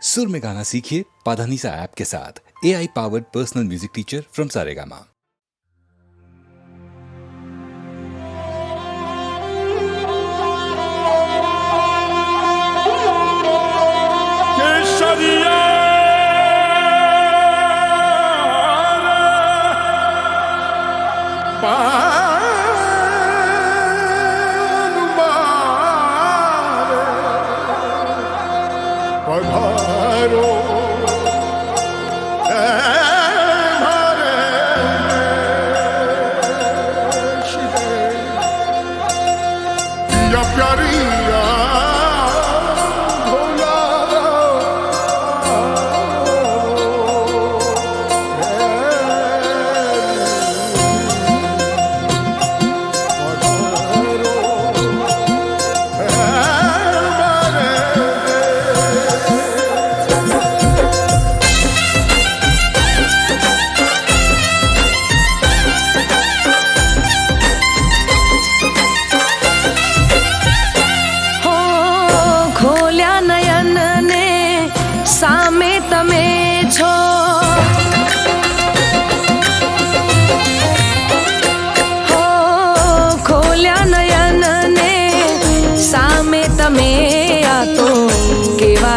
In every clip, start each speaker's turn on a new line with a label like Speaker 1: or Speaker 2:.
Speaker 1: सुर में गाना सीखिए पाधानीसा ऐप के साथ। AI powered personal music teacher from Saregama.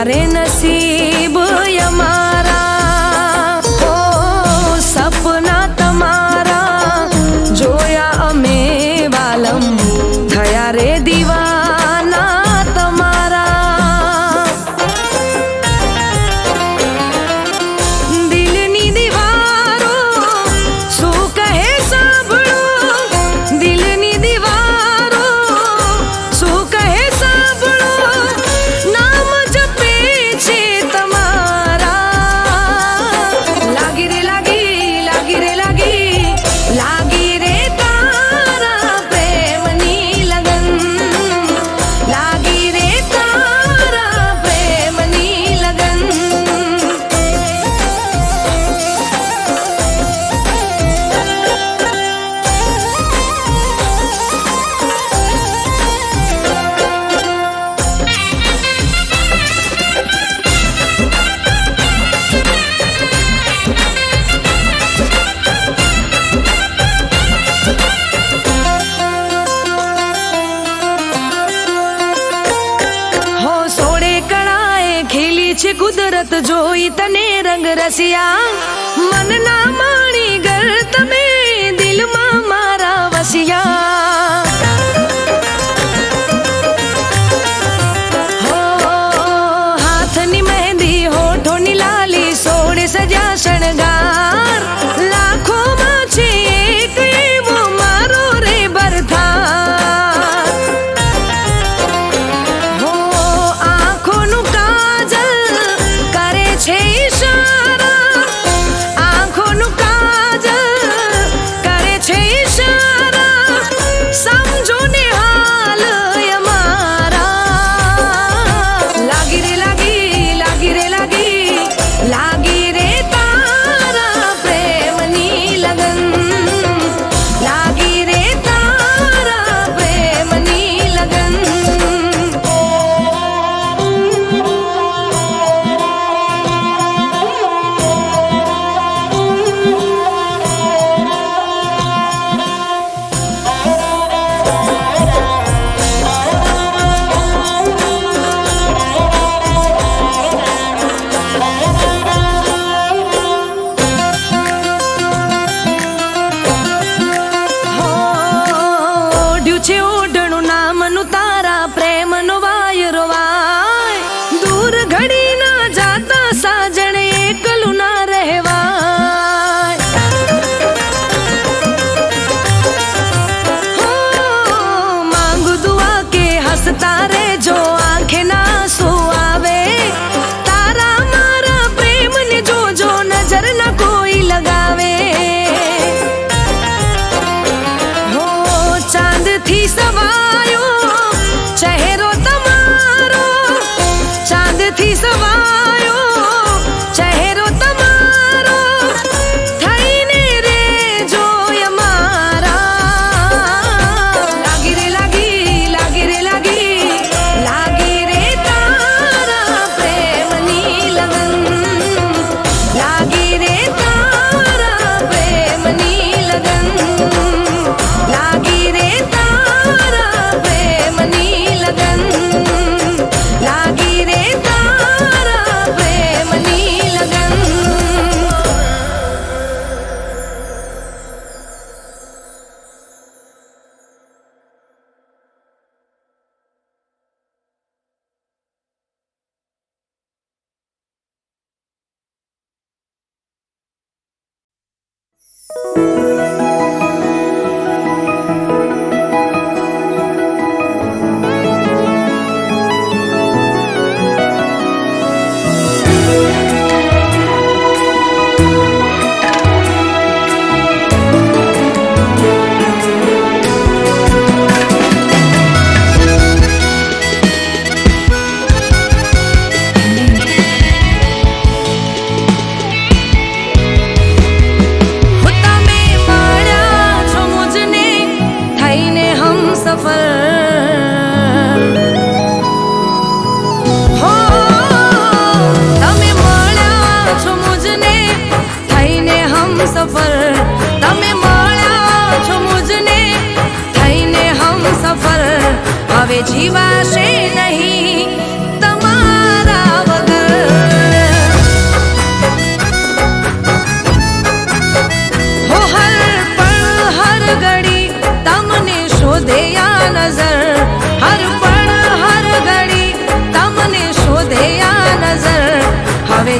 Speaker 2: रे नसीब यमारा हो सपना तमारा जोया अमे वालम थया रे दीवाना तमारा दिलनी दीवारो सू कहे सांभळो दिलनी दीवारो सू कहे सांभळो नाम कुदरत जोई तने रंग रसिया मन ना माणी गर तमे दिल मा मारा वसिया हो हाथनी मेहंदी होठो नी लाली सोड़े सजा शणगार लाखों माछे एक एवो मारो रे बरथार हो आँखों नु छे इशारा आँखों नु काजल करे छे इशारा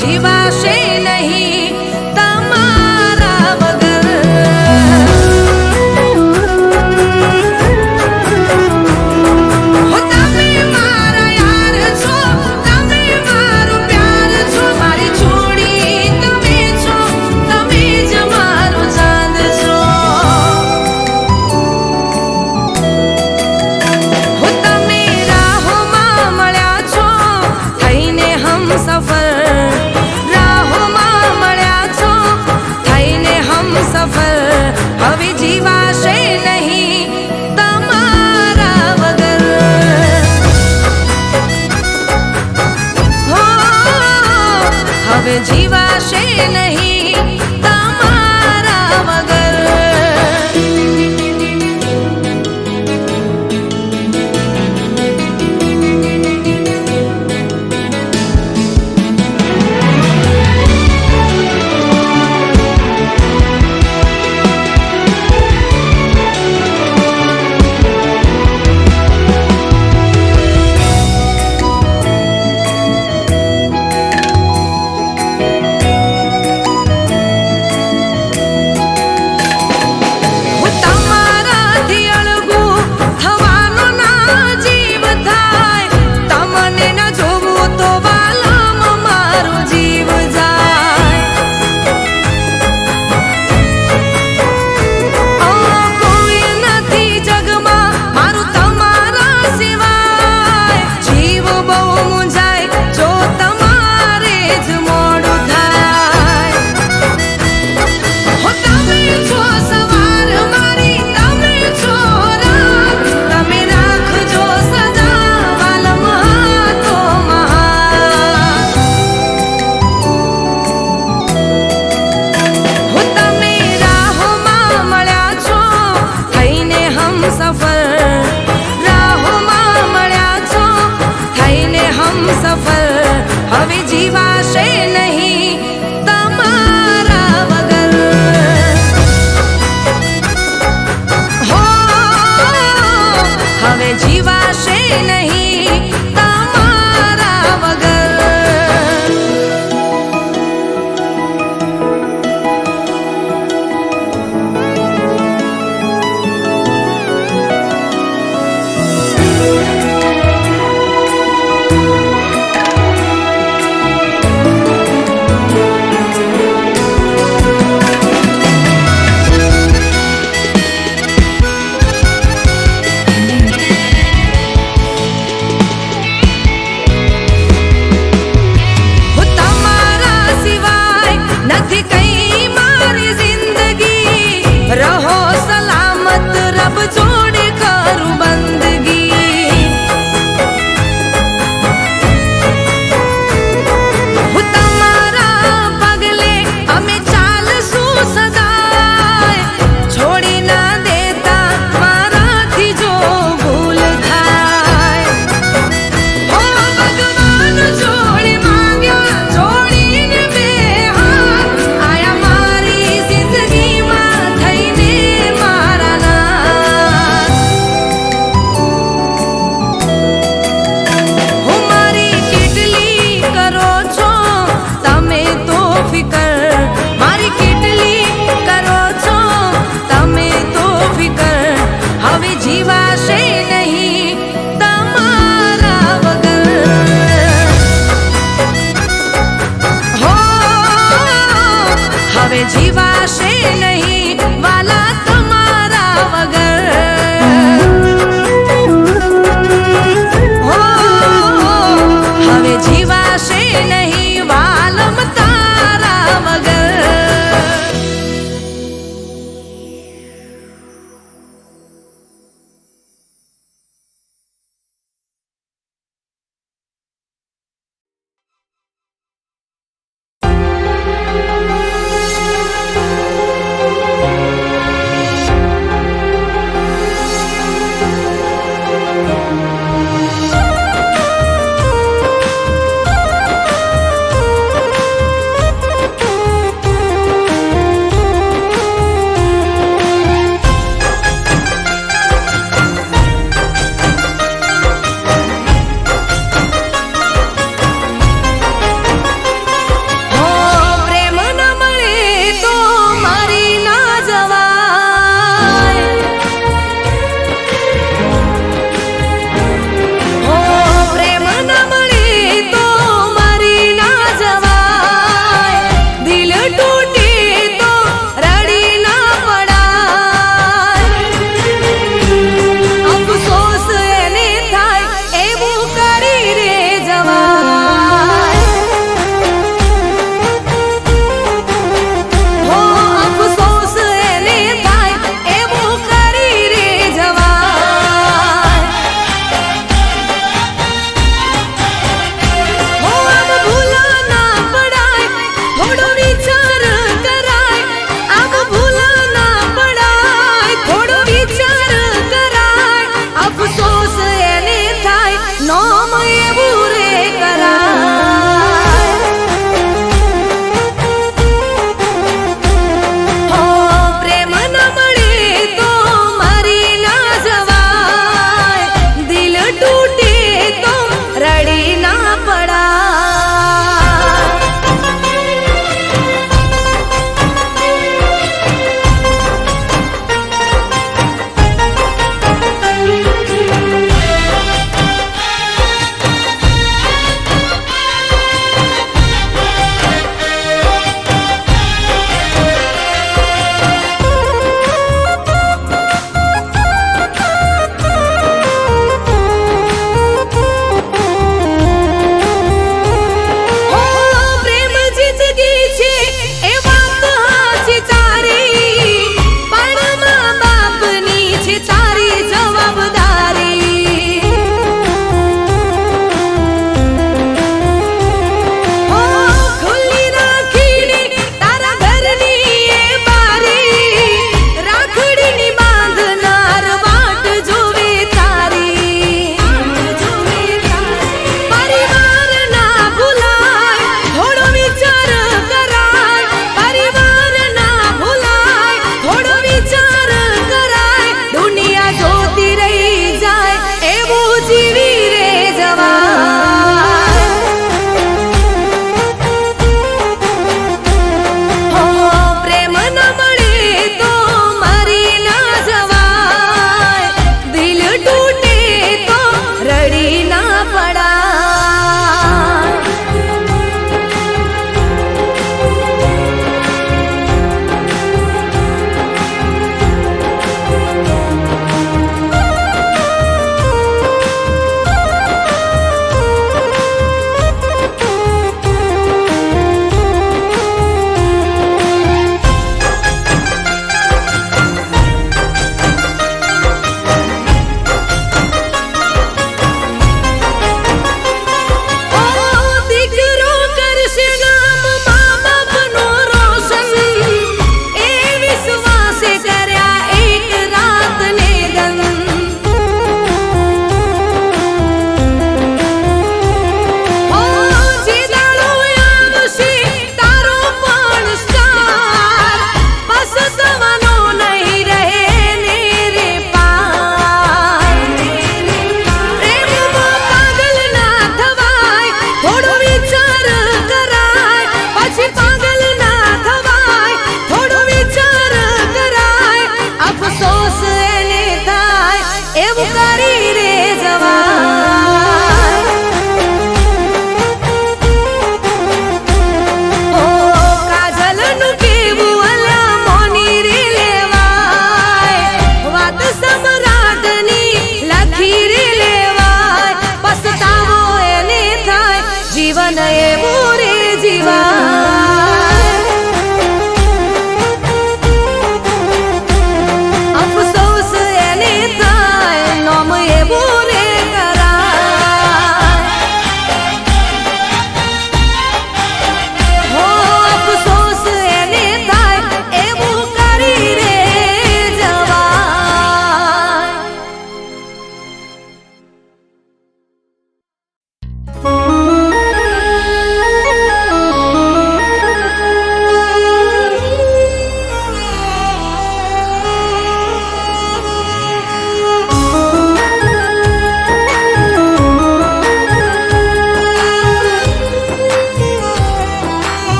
Speaker 2: જીવાશે નહીં તમારા વગર. હો તમે મારા યાર છો, તમે મારો પ્યાર છો, મારી જોડી તમે છો, તમે જ મારો ચાંદ છો. હો તમે રાહોમાં મળ્યા છો, થઈને હમસફર. રાહોમાં મળ્યા છો, થઈને હમસફર. હવે જીવાશે નહીં તમારા વગર. હો હવે જીવાશે નહીં તમારા વગર.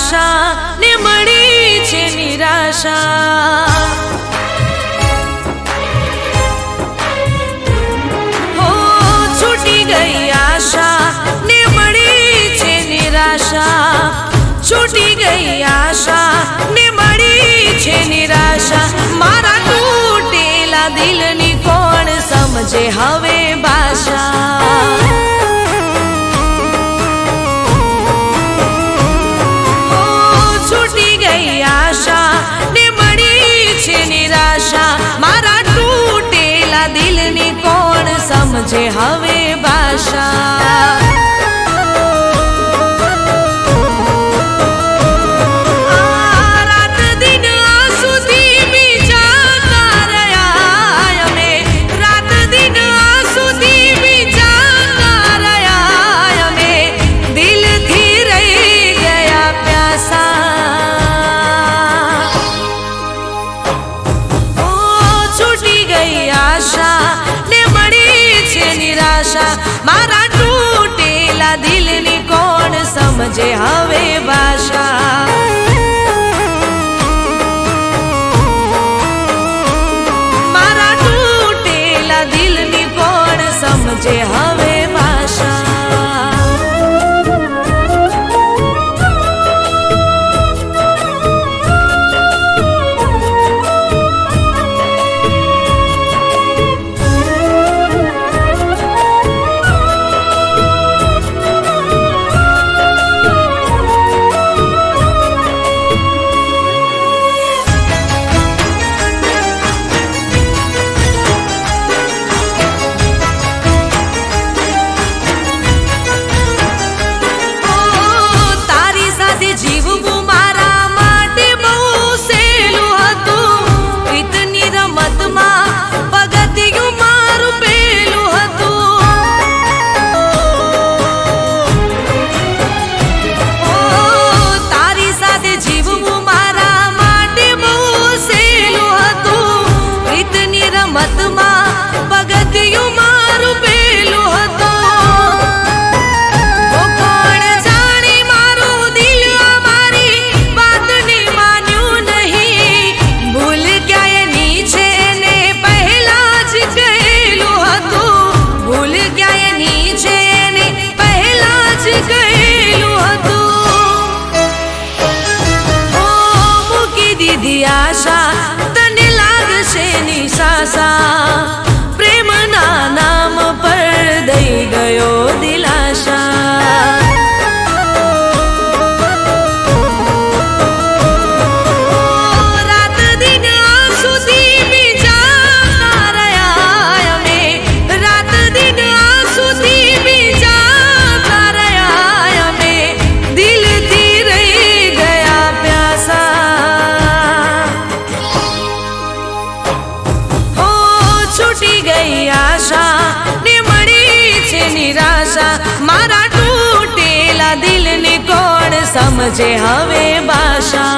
Speaker 2: આશા ને મળી છે નિરાશા. હો છૂટી ગઈ આશા ને મળી છે નિરાશા. છૂટી ગઈ આશા ને મળી છે નિરાશા. મારા તૂટેલા દિલની કોણ સમજે હવે ભાષા. મારા તૂટેલા દિલની કોણ સમજે હવે ભાષા. રાત દિન આંસુથી બીજાતા રહ્યા અમે. રાત દિન આંસુથી બીજાતા રહ્યા અમે. દિલથી રહી ગયા પ્યાસા. મારા તૂટેલા દિલની કોણ સમજે હવે ભાષા. મારા તૂટેલા દિલની કોણ સમજે હવે ભાષા. તને લાગશે નિશાસા. પ્રેમના નામ પર દઈ ગયો દિલાશા. રાત દિન આંસુથી બીજાતા રહ્યા અમે. રાત દિન આંસુથી બીજાતા રહ્યા અમે. દિલથી રહી ગયા પ્યાસા. છૂટી ગઈ આશા ને મળી છે નિરાશા. મારા તૂટેલા દિલની કોણ સમજે હવે ભાષા.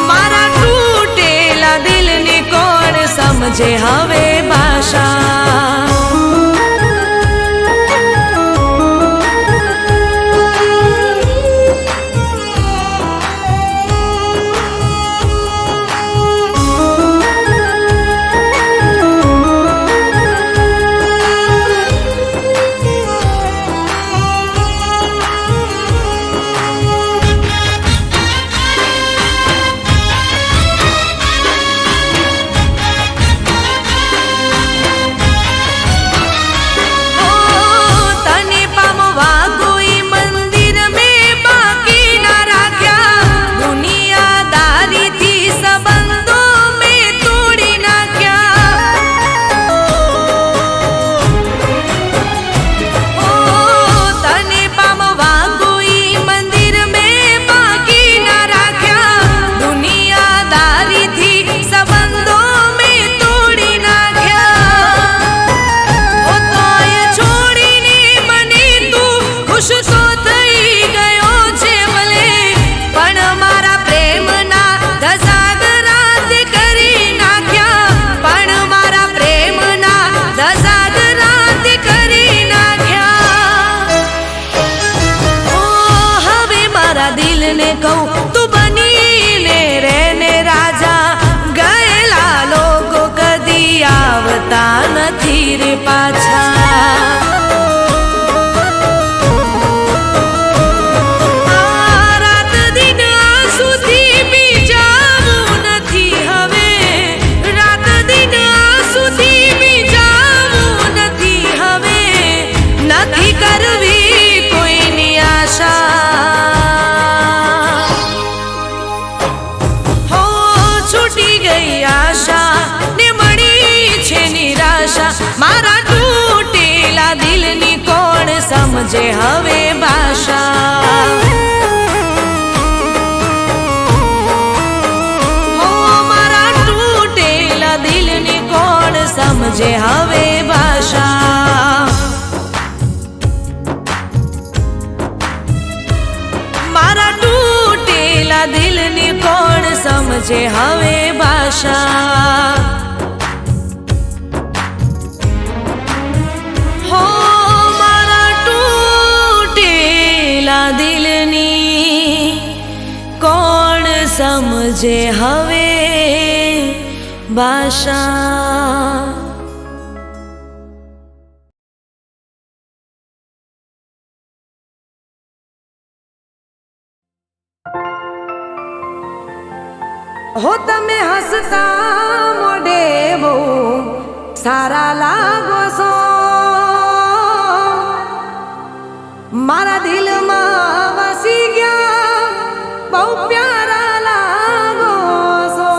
Speaker 2: મારા તૂટેલા દિલની કોણ સમજે હવે ભાષા. સમજે હવે ભાષા. હો મારા તૂટેલા દિલની કોણ સમજે હવે ભાષા. મારા તૂટેલા દિલની કોણ સમજે હવે ભાષા. હો મારા તૂટેલા દિલની કોણ સમજે હવે ભાષા. હો તમે હસતા મોઢે બહુ સારા લાગો છો. મારા દિલમાં વસી ગયા બહુ પ્યારા લાગો છો.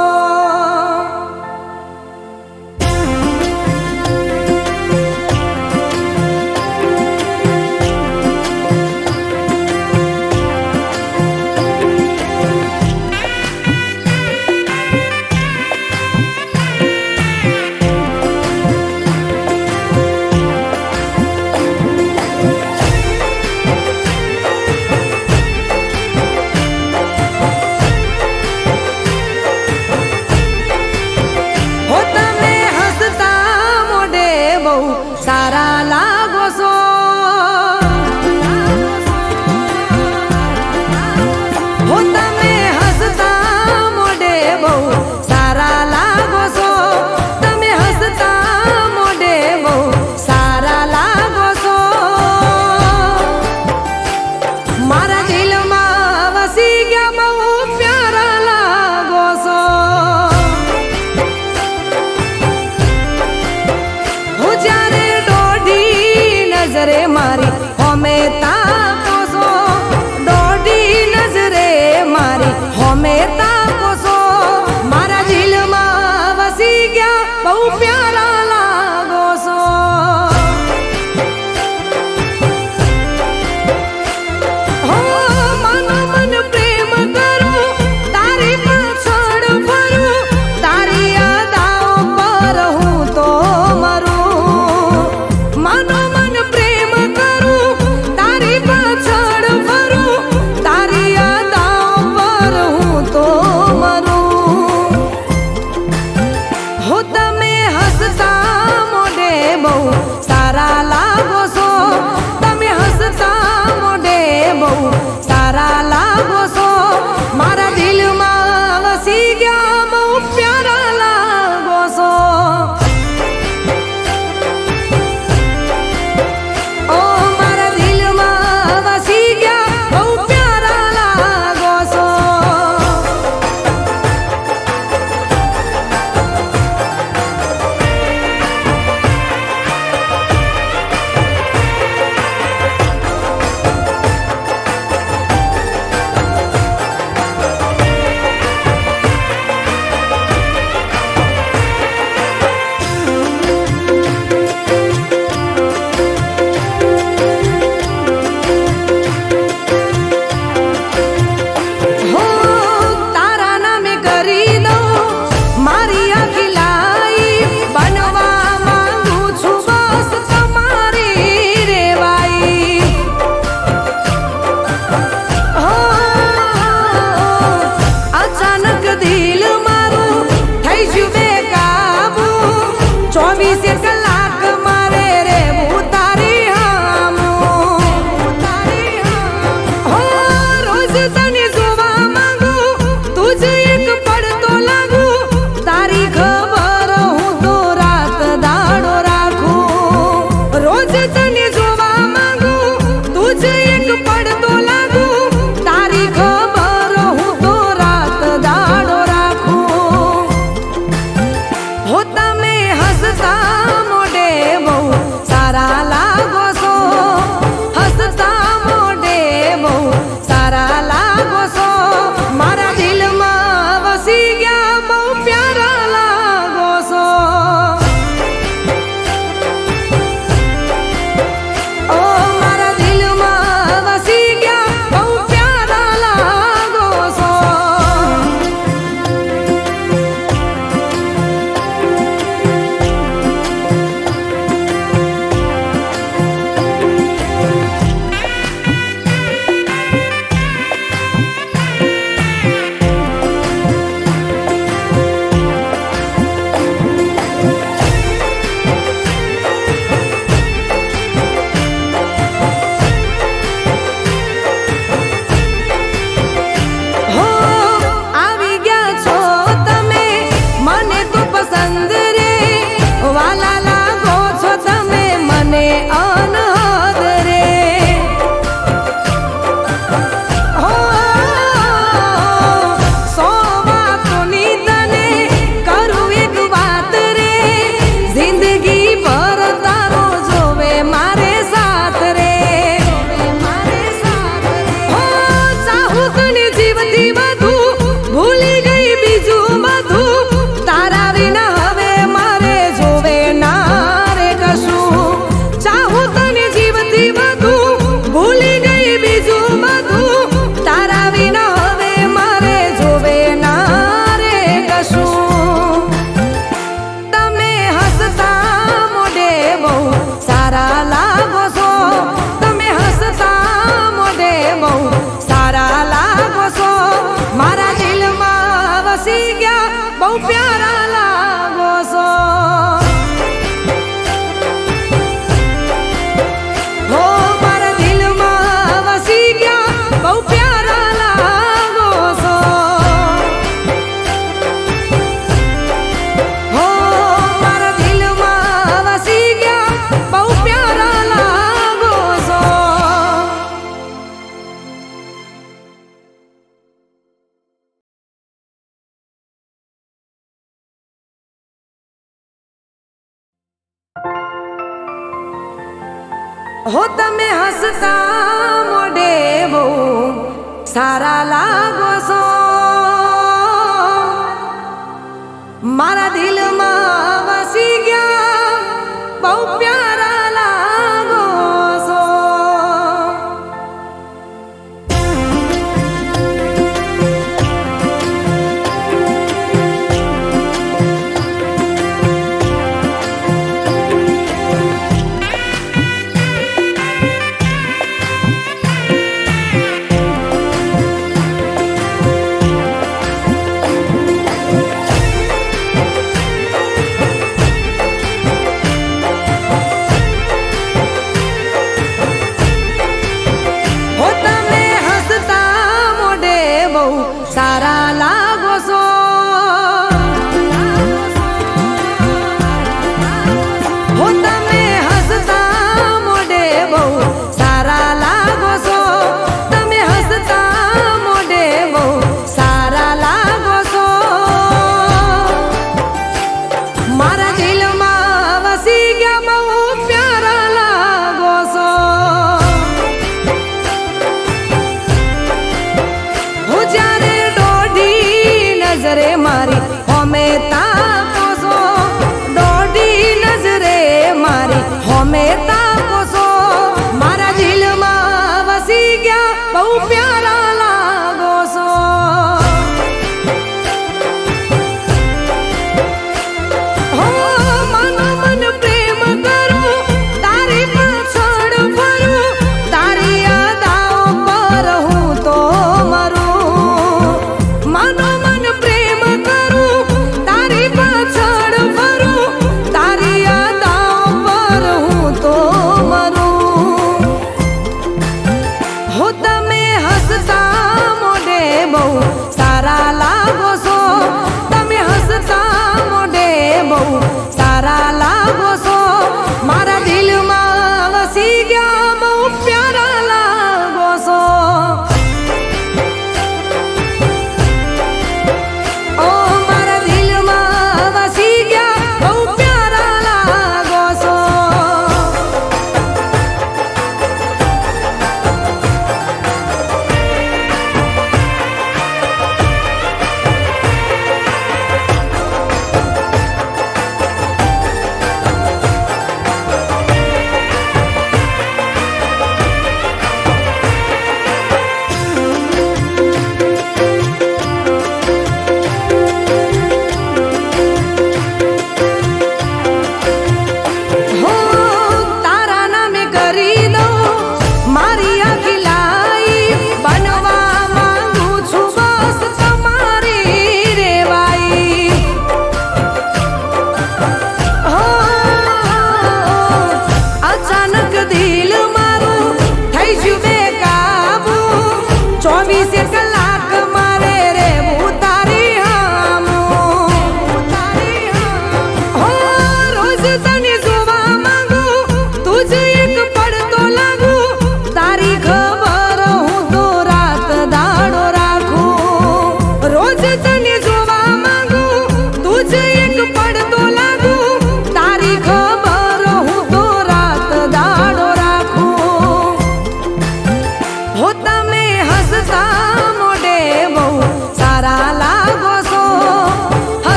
Speaker 2: સારા લાગો છો. હો તમે હસતા મોઢે બહુ સારા લાગો છો. તમે હસતા મોઢે બહુ સારા લાગો છો. મારા દિલમાં વસી ગયા બહુ પ્યારા લાગો છો. હું જ્યારે નજરે મારી હોમે તાકો છો. દોઢી નજરે મારી હોમે તાકો છો. મારા દિલમાં વસી ગયા બહુ પ્યારા લાગો છો. હો મનો મન પ્રેમ કરું તારી પાછળ ફરું. તારી યાદો પર હું તો મરું. મનો મન પ્રેમ કરું તારી પાછળ ફરું. તારી યાદો પર હું તો મરું. હો તમે હસતા મોઢે બહુ સારા લાગો છો. તમે હસતા મોઢે બહુ સારા લાગો છો. મારા દિલમાં વસી ગયા બહુ પ્યારા લાગો છો. ઓ મારા દિલમાં વસી ગયા બહુ પ્યારા લાગો છો. હો તારા નામે કરી દઉં મારી આખી લાઈફ. બનવા માંગુ છું બસ તમારી રેવાઈ. હો અચાનક દિલ મારું થઈ ગયું બેકાબુ. 24 કલાક મારે રેવું તારી હામું. હો રોજ તને જોવા માંગુ તું જ એક પડતો લાગુ. તારી ખબર હું તો રાત દાડો રાખું. રોજ તને જોવા માંગુ તું જ એક પડતો લાગુ. તારી ખબર હું તો રાત દાડો રાખું. હો તમે હસતા મોઢે બહુ સારા લાગો છો. હસતા મોઢે બહુ સારા લાગો છો. મારા દિલમાં વસી ગયા બહુ પ્યારા લાગો છો. હો તમે હસતા મોઢે બહુ સારા લાગો છો, મારા દિલમાં વસી ગયા બહુ પ્યારા લાગો છો.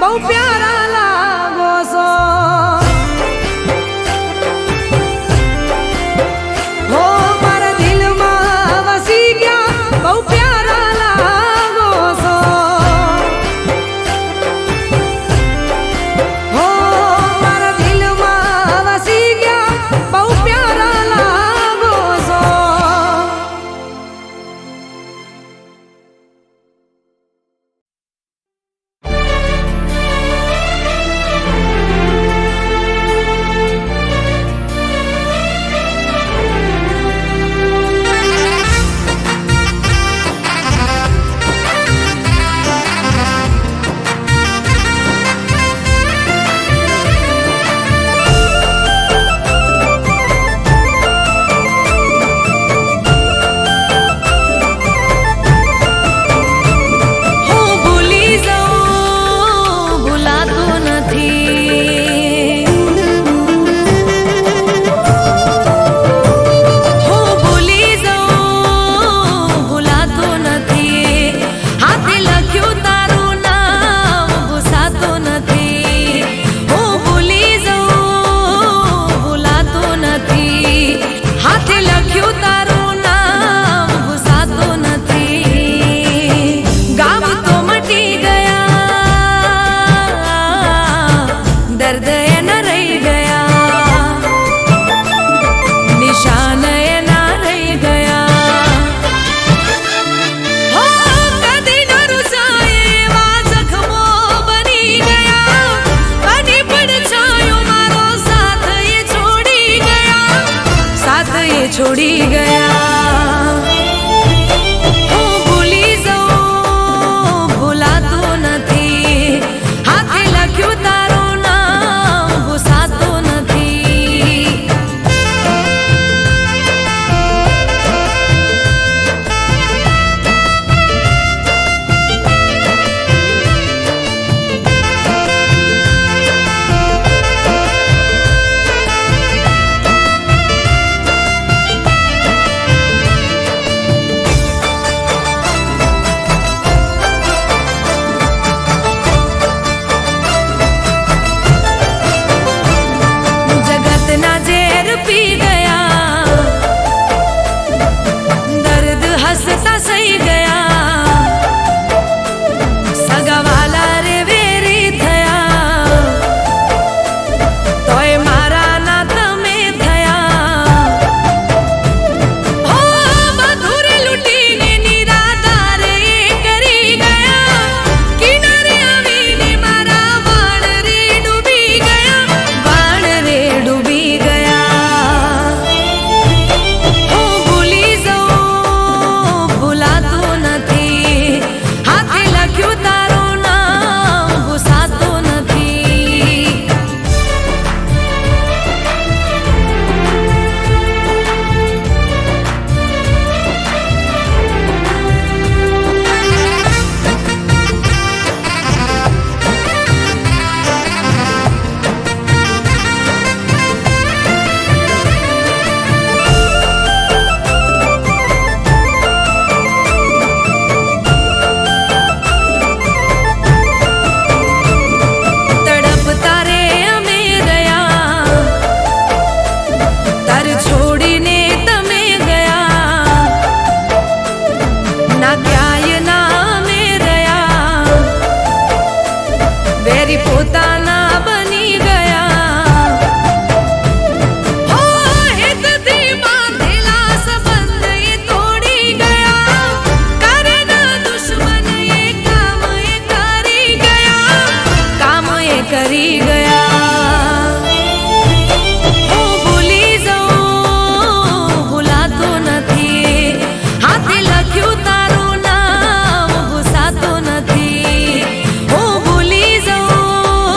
Speaker 2: બહુ પ્યારા લાગો છો હો મારા દિલમાં વસી ગયા બહુ પ્યારા લાગો છો હો મારા દિલમાં વસી ગયા બહુ પ્યારા લાગો છો છોડી ગયા હું ભૂલી જાઉં ભૂલાતું નથી હાથે લખ્યું તારું નામ ભૂસાતું નથી पी गया दर्द हंसता सही गया सगावाला रे वेरी थया तोय मारा ना તમે થયા હો મધુરે લૂટીને નિરાધાર એ કરી ગયા કિનારે આવીને મારા વાણ રે ડૂબી ગયા પોતાના બની ગયા હો હિતથી બાંધેલા સંબંધ એ તોડી ગયા કરના દુશ્મન એ કામ એ કરી ગયા હું ભૂલી જાઉં ભૂલાતું નથી હાથે લખ્યું તારું નામ ભૂસાતું નથી હું ભૂલી જાઉં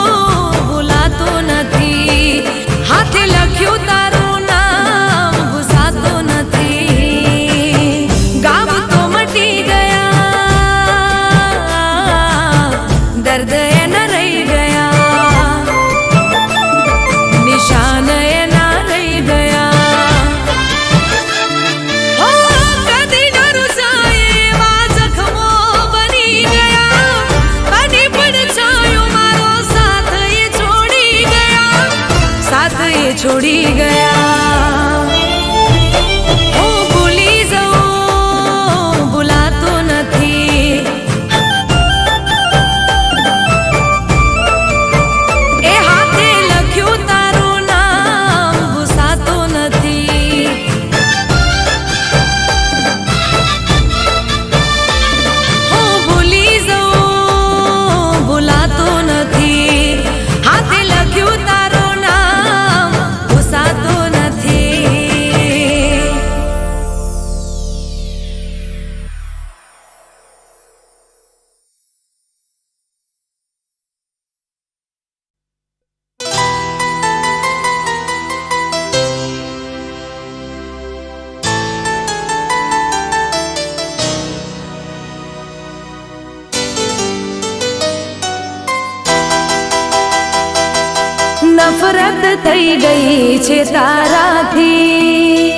Speaker 2: નફરત થઈ ગઈ છે તારાથી.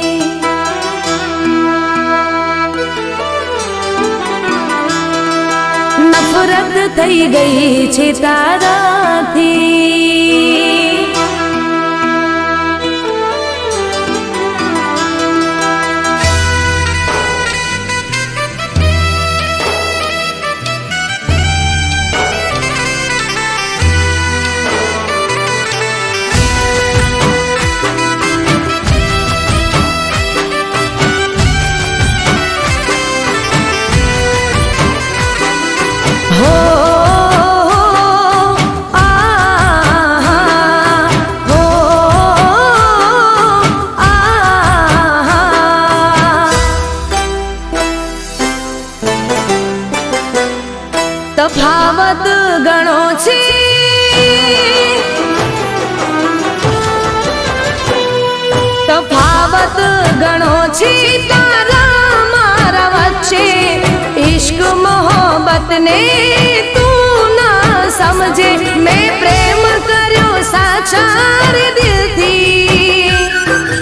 Speaker 2: નફરત થઈ ગઈ છે તારાથી. તફાવત ગણો છે, તફાવત ગણો છે તારા મારા વચ્ચે. ઇશ્ક મોહબ્બત ને તું ના સમજે. મેં પ્રેમ કર્યો સાચા રે દિલથી,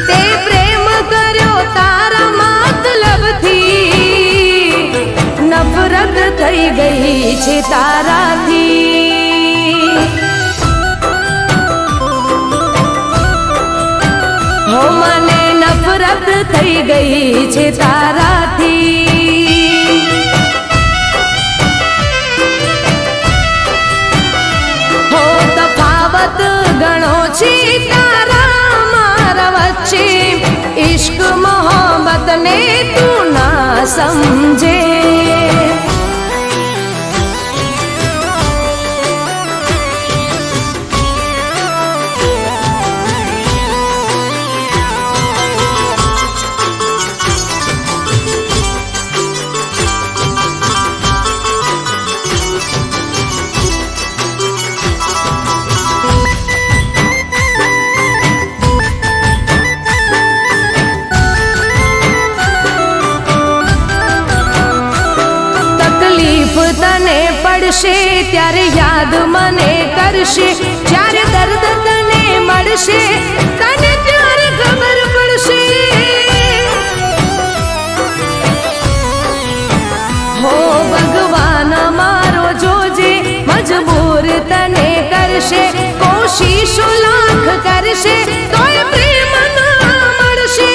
Speaker 2: તે પ્રેમ કર્યો તારા મતલબથી. નફરત થઈ ગઈ છે તારાથી. હો મને નફરત થઈ ગઈ છે તારાથી. હો તફાવત ગણો છે તારા મારા વચ્ચે. ઇશ્ક મોહબ્બત ને તું ના સમજે. તને પડશે ત્યારે યાદ મને કરશે. જ્યારે દર્દ તને મળશે તને ત્યારે ખબર પડશે. હો ભગવાન મારો જોજે, મજબૂર તને કરશે. કોશિશો લાખ કરશે તોય પ્રેમ ના મળશે.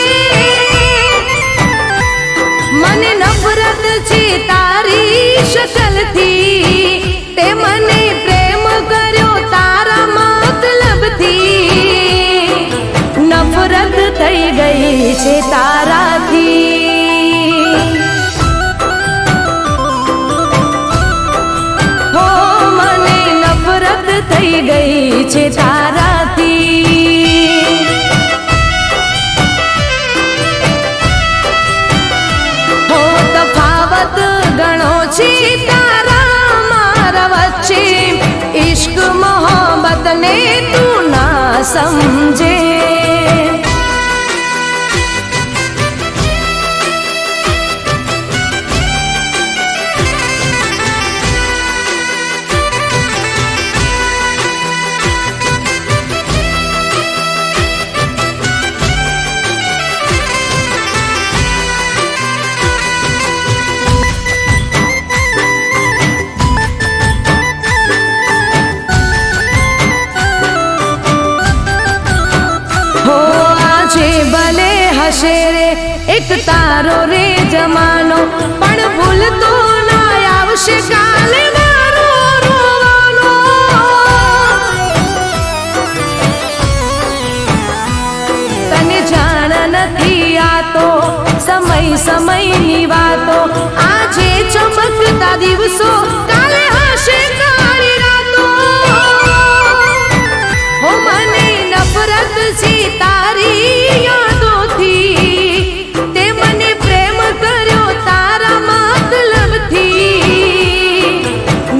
Speaker 2: મને નફરત છે તારી શકલથી, તે મને પ્રેમ કર્યો તારા મતલબથી. નફરત થઈ ગઈ છે તારાથી. હો મને નફરત થઈ ગઈ છે તારાથી. હો તફાવત ગણો છે તારા મારા વચ્ચે. ઇશ્ક મોહબ્બત ને તું ના સમજે. ભલે હશે રે એક તારો રે જમાનો, પણ ભૂલતો ના આવશે કાલે મારો રોવાનો. તને જાણ નથી આ તો સમય સમયની વાતો. આજે ચમકતા દિવસો કાલે હશે કાળી રાતો. હો મને નફરત છે તારી યાદોથી, તે મને પ્રેમ કર્યો તારા મતલબથી.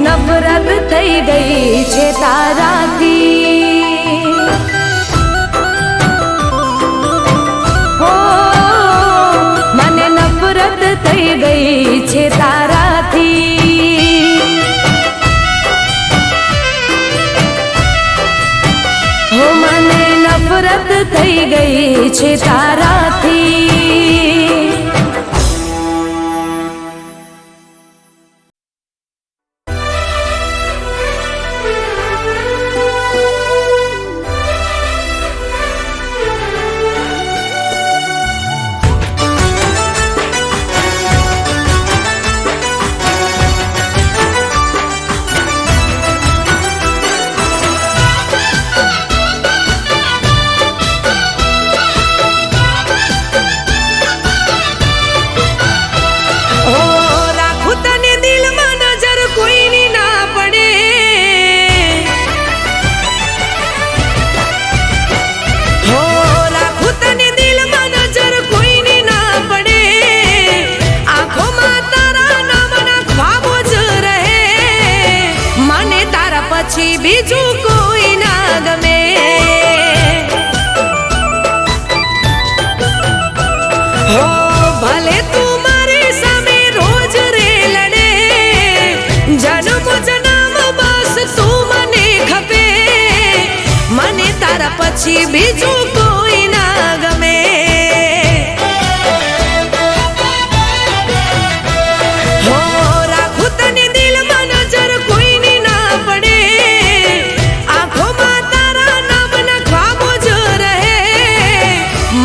Speaker 2: નફરત થઈ ગઈ છે તારાથી. હો મને નફરત થઈ ગઈ છે તારાથી. હો નફરત થઈ ગઈ છે તારાથી. પછી બીજું કોઈ ના ગમે. હો ભલે તું મારી સામે રોજ રે લડે, જન્મ જન્મ બસ તું મને ખપે, મને તારા પછી બીજું કોઈ ના ગમે. હો રાખું તને દિલમાં નજર કોઈની ના પડે, આંખોમાં તારા નામના ખ્વાબો જ રહે,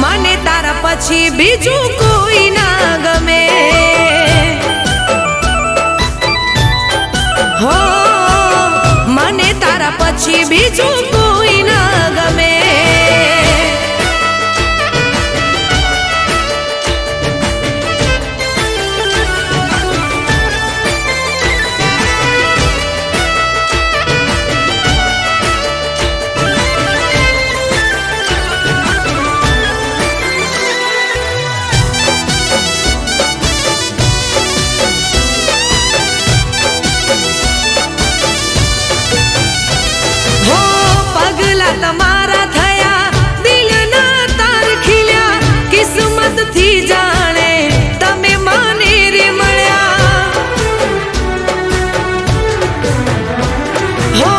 Speaker 2: મને તારા પછી બીજું કોઈ ના ગમે. હો મને તારા પછી બીજું કોઈ ના ગમે. તમારા થયા દિલના તાર ખીલ્યા, કિસ્મત થી જાણે તમે મને રે મળ્યા. હો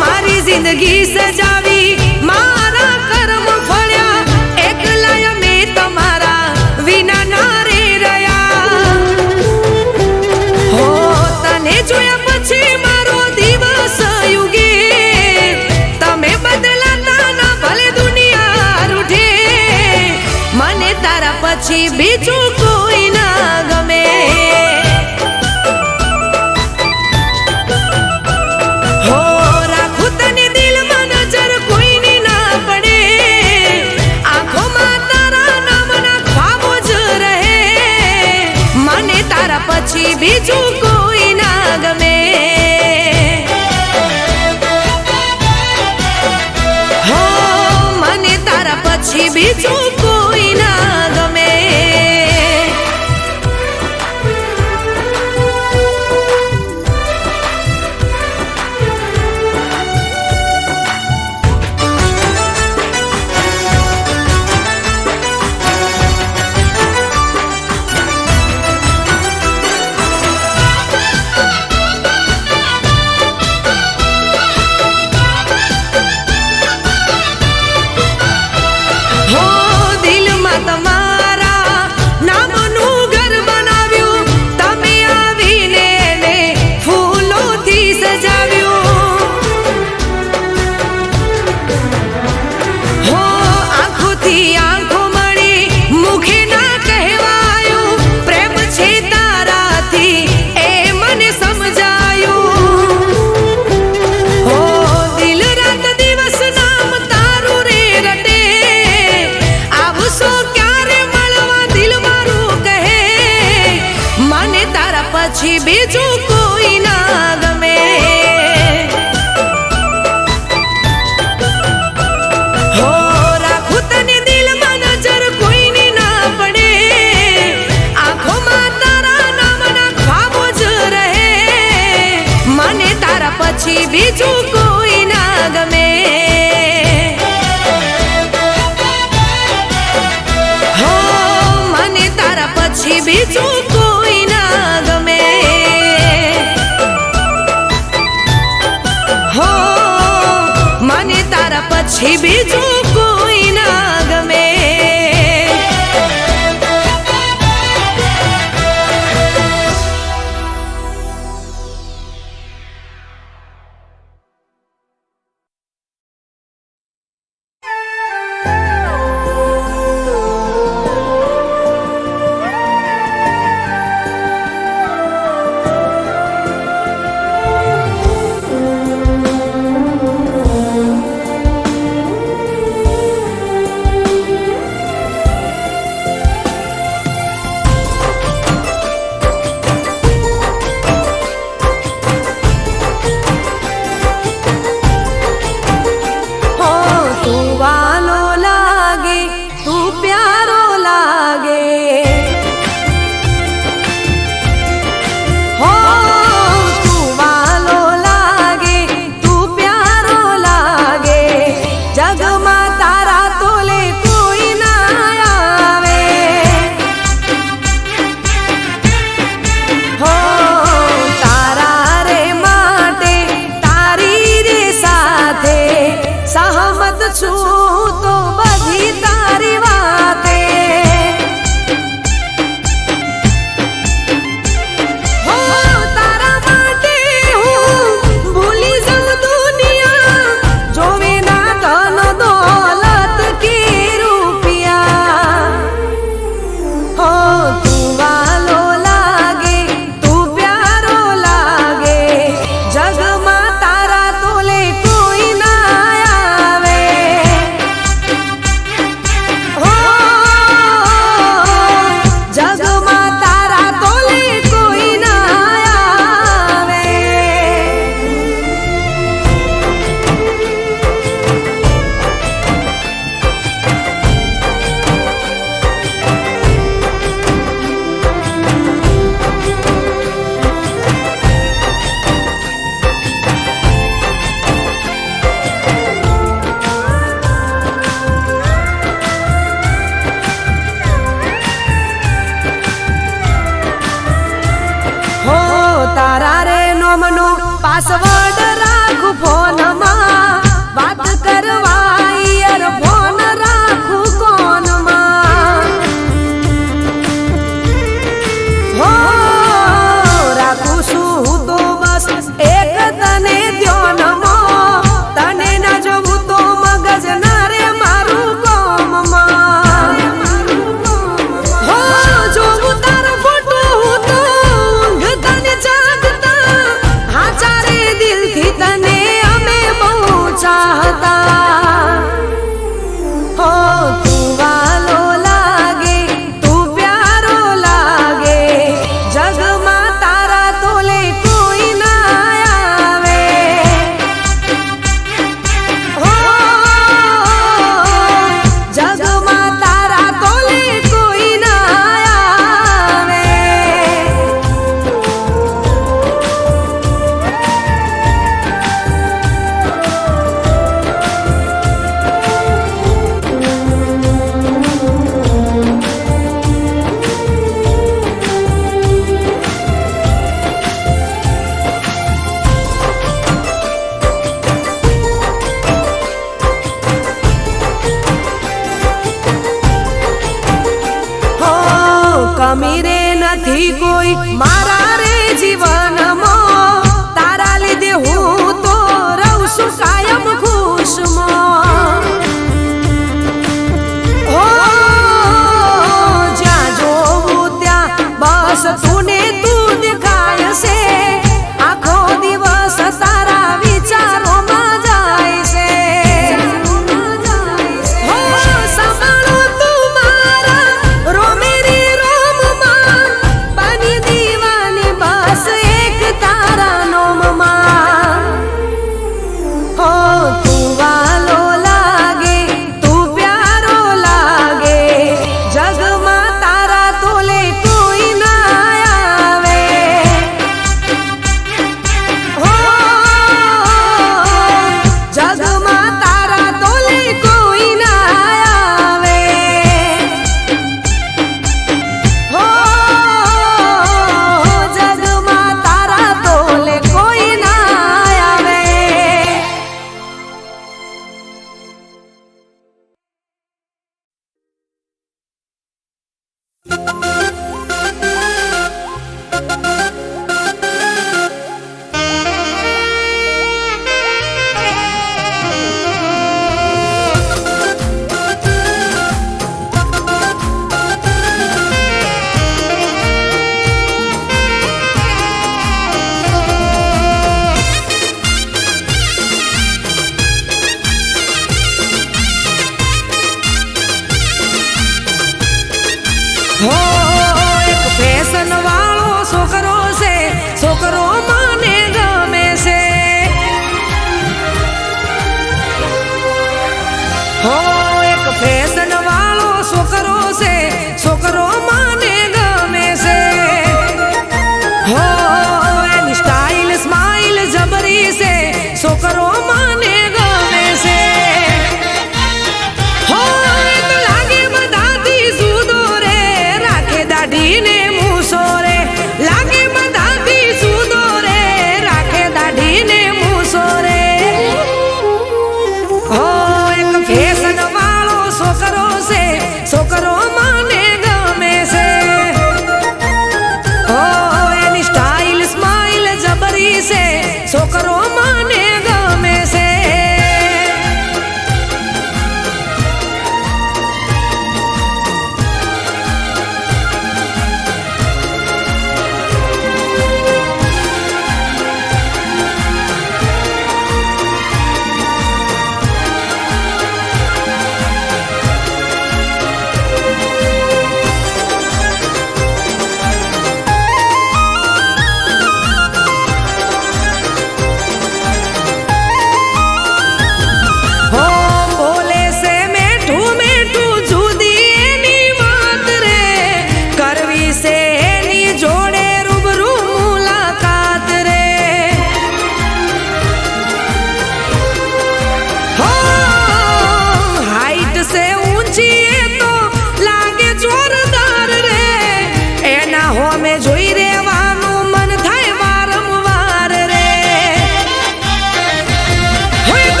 Speaker 2: મારી જિંદગી સજાવી મારા કર્મ ફળ્યા, એકલા મેં તમારા વિના ના રે રહ્યા. હો તને જોયા પછી મારો દિવસ યુગે, તમે બદલાતા ના ભલે દુનિયા રૂઠે, મને તારા પછી બીજું કોઈ ના ગમે. હો રાખું તને દિલમાં નજર કોઈની ના પડે, આંખોમાં તારા નામના ખ્વાબો જ રહે, મને તારા પછી બીજું કોઈ ના ગમે. પછી બીજું કોઈ ના ગમે. પછી બીજું કોઈ ના ગમે. હો રાખું તને દિલમાં નજર કોઈની ના પડે, આંખોમાં તારા નામના ખ્વાબો જ રહે, મને તારા પછી બીજું કોઈ ના ગમે. હો મને તારા પછી બીજું કોઈ ના ગમે. હો મને તારા પછી બીજું કોઈ કોઈ